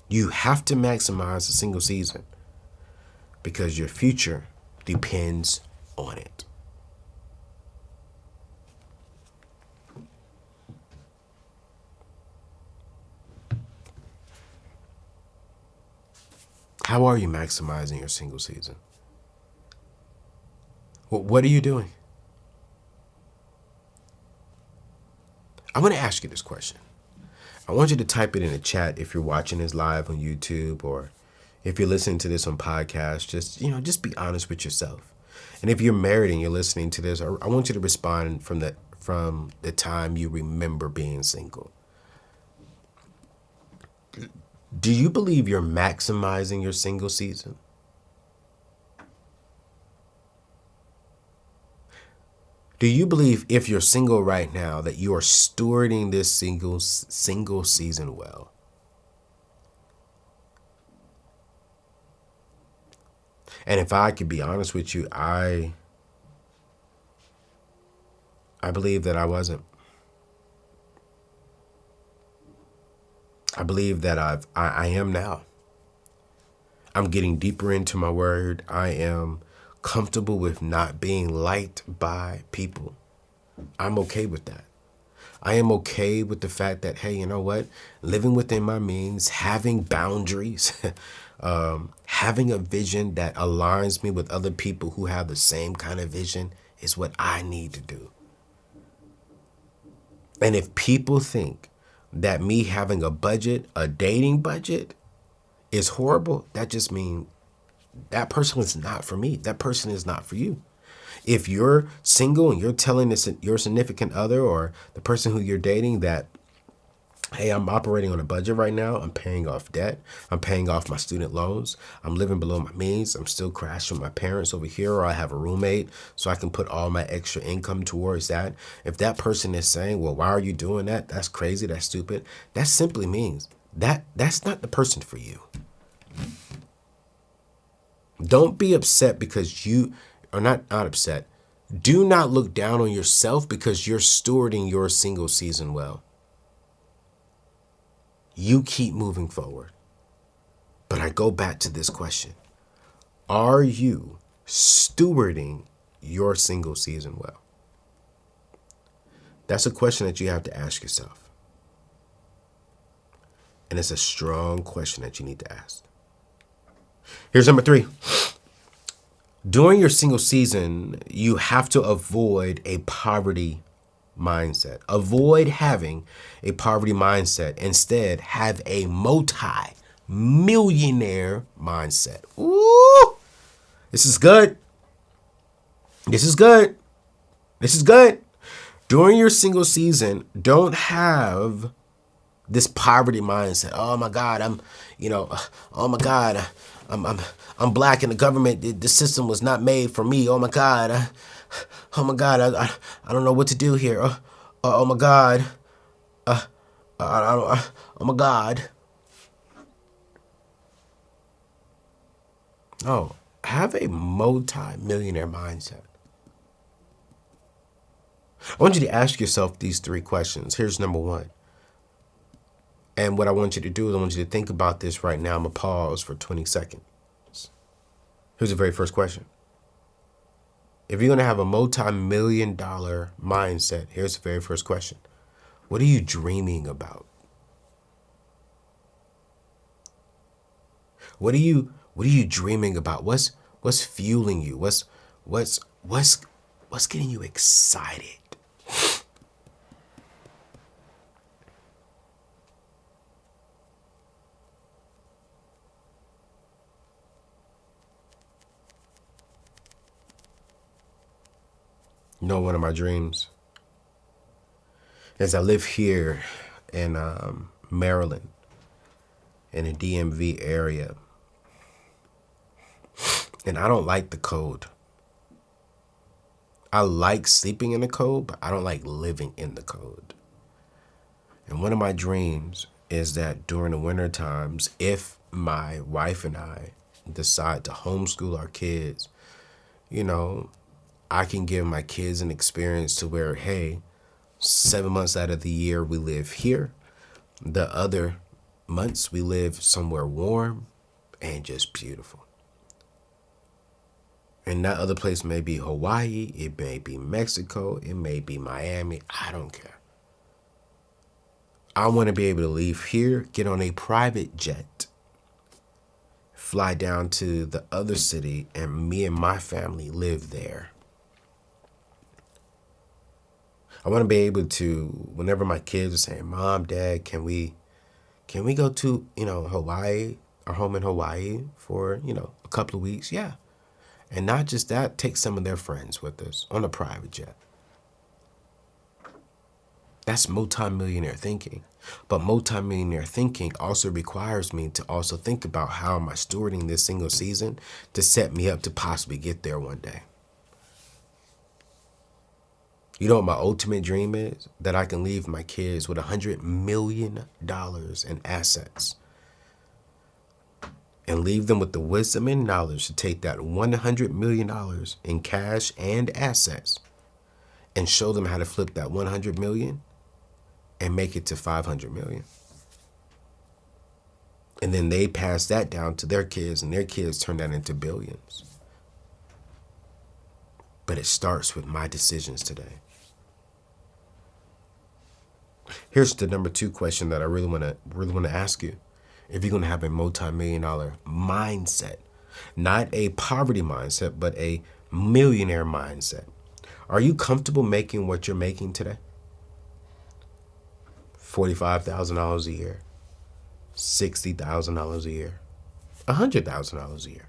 You have to maximize a single season because your future depends on it. How are you maximizing your single season? What are you doing? I want to ask you this question. I want you to type it in the chat if you're watching this live on YouTube, or if you're listening to this on podcast. Just be honest with yourself. And if you're married and you're listening to this, I want you to respond from the time you remember being single. Do you believe you're maximizing your single season? Do you believe, if you're single right now, that you are stewarding this single season well? And if I could be honest with you, I believe that I wasn't. I believe that I am now. I'm getting deeper into my word. I am comfortable with not being liked by people. I'm okay with that. I am okay with the fact that, hey, you know what? Living within my means, having boundaries, having a vision that aligns me with other people who have the same kind of vision is what I need to do. And if people think that me having a budget, a dating budget, is horrible, that just means that person is not for me. That person is not for you. If you're single and you're telling your significant other or the person who you're dating that, hey, I'm operating on a budget right now. I'm paying off debt. I'm paying off my student loans. I'm living below my means. I'm still crashing with my parents over here, or I have a roommate so I can put all my extra income towards that. If that person is saying, well, why are you doing that? That's crazy. That's stupid. That simply means that's not the person for you. Don't be upset because you are not upset. Do not look down on yourself because you're stewarding your single season well. You keep moving forward. But I go back to this question. Are you stewarding your single season well? That's a question that you have to ask yourself. And it's a strong question that you need to ask. Here's number 3. During your single season, you have to avoid a poverty mindset. Avoid having a poverty mindset. Instead, have a multi-millionaire mindset. Ooh, this is good. This is good. This is good. During your single season, don't have this poverty mindset. Oh my God, oh my God, I'm black and the government, the system was not made for me. Oh my God. Oh my God, I don't know what to do here. Oh my God. Oh my God. Oh, have a multi-millionaire mindset. I want you to ask yourself these 3 questions. Here's number 1. And what I want you to do is I want you to think about this right now. I'm going to pause for 20 seconds. Here's the very first question. If you're going to have a multi-million-dollar mindset, here's the very first question. What are you dreaming about? What are you dreaming about? What's fueling you? What's getting you excited? You know, one of my dreams is I live here in Maryland, in the DMV area, and I don't like the cold. I like sleeping in the cold, but I don't like living in the cold. And one of my dreams is that during the winter times, if my wife and I decide to homeschool our kids, I can give my kids an experience to where, hey, 7 months out of the year we live here. The other months, we live somewhere warm and just beautiful. And that other place may be Hawaii, it may be Mexico, it may be Miami. I don't care. I want to be able to leave here, get on a private jet, fly down to the other city, and me and my family live there. I want to be able to, whenever my kids are saying, Mom, Dad, can we go to, Hawaii, our home in Hawaii for, a couple of weeks? Yeah. And not just that, take some of their friends with us on a private jet. That's multimillionaire thinking. But multimillionaire thinking also requires me to also think about how am I stewarding this single season to set me up to possibly get there one day. You know what my ultimate dream is? That I can leave my kids with $100 million in assets. And leave them with the wisdom and knowledge to take that $100 million in cash and assets and show them how to flip that 100 million and make it to 500 million. And then they pass that down to their kids and their kids turn that into billions. But it starts with my decisions today. Here's the number 2 question that I really want to ask you. If you're going to have a multi-million-dollar mindset, not a poverty mindset, but a millionaire mindset, are you comfortable making what you're making today? $45,000 a year, $60,000 a year, $100,000 a year.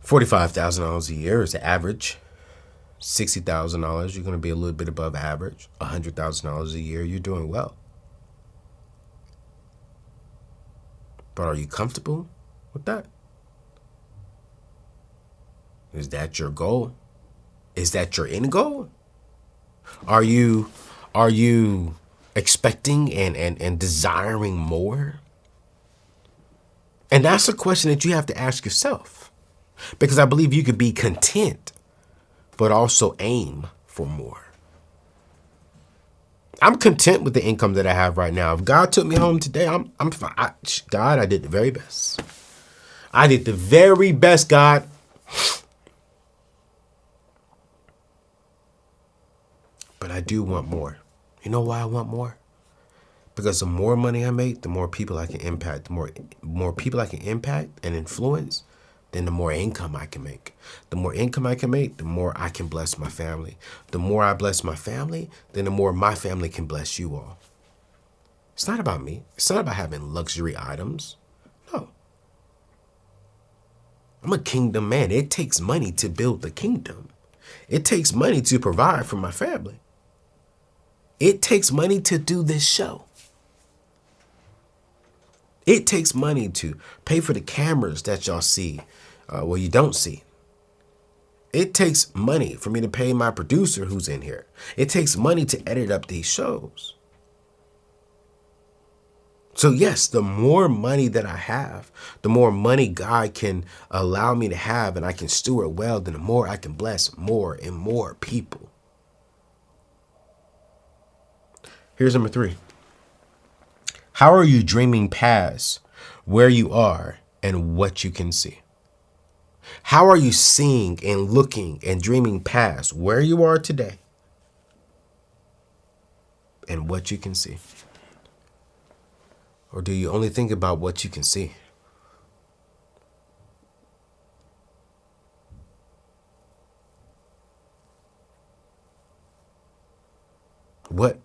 $45,000 a year is the average. $60,000, you're going to be a little bit above average. $100,000 a year, you're doing well. But are you comfortable with that? Is that your goal? Is that your end goal? Are you expecting and desiring more? And that's a question that you have to ask yourself. Because I believe you could be content, but also aim for more. I'm content with the income that I have right now. If God took me home today, I'm fine. God, I did the very best. I did the very best, God. But I do want more. You know why I want more? Because the more money I make, the more people I can impact. The more people I can impact and influence, then the more income I can make. The more income I can make, the more I can bless my family. The more I bless my family, then the more my family can bless you all. It's not about me. It's not about having luxury items. No. I'm a kingdom man. It takes money to build the kingdom. It takes money to provide for my family. It takes money to do this show. It takes money to pay for the cameras that y'all see, you don't see. It takes money for me to pay my producer who's in here. It takes money to edit up these shows. So yes, the more money that I have, the more money God can allow me to have and I can steward well, then the more I can bless more and more people. Here's number 3. How are you dreaming past where you are and what you can see? How are you seeing and looking and dreaming past where you are today and what you can see? Or do you only think about what you can see? What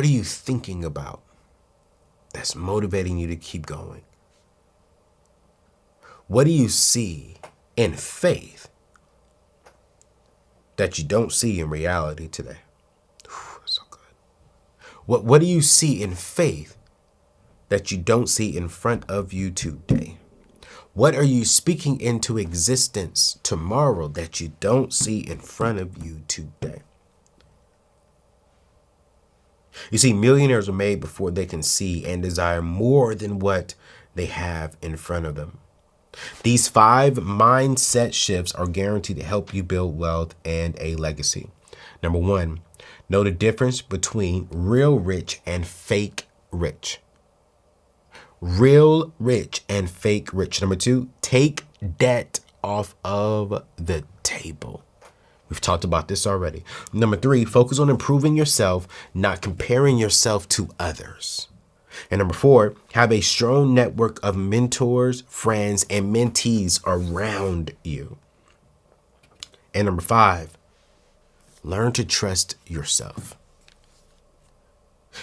are you thinking about that's motivating you to keep going? What do you see in faith that you don't see in reality today? So good. What do you see in faith that you don't see in front of you today? What are you speaking into existence tomorrow that you don't see in front of you today? You see, millionaires are made before they can see and desire more than what they have in front of them. These 5 mindset shifts are guaranteed to help you build wealth and a legacy. Number 1, know the difference between real rich and fake rich. Real rich and fake rich. Number 2, take debt off of the table. We've talked about this already. Number 3, focus on improving yourself, not comparing yourself to others. And number 4, have a strong network of mentors, friends, and mentees around you. And number 5, learn to trust yourself.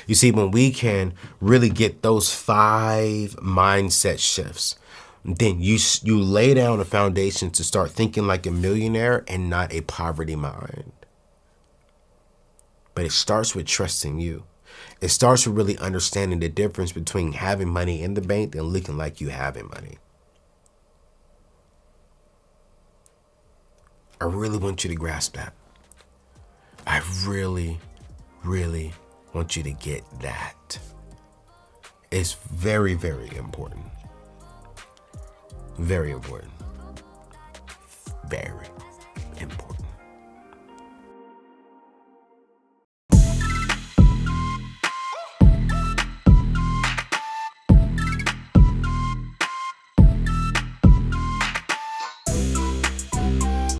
You see, when we can really get those 5 mindset shifts, then you lay down a foundation to start thinking like a millionaire and not a poverty mind. But it starts with trusting you. It starts with really understanding the difference between having money in the bank and looking like you having money. I really want you to grasp that. I really, really want you to get that. It's very, very important. Very important. Very.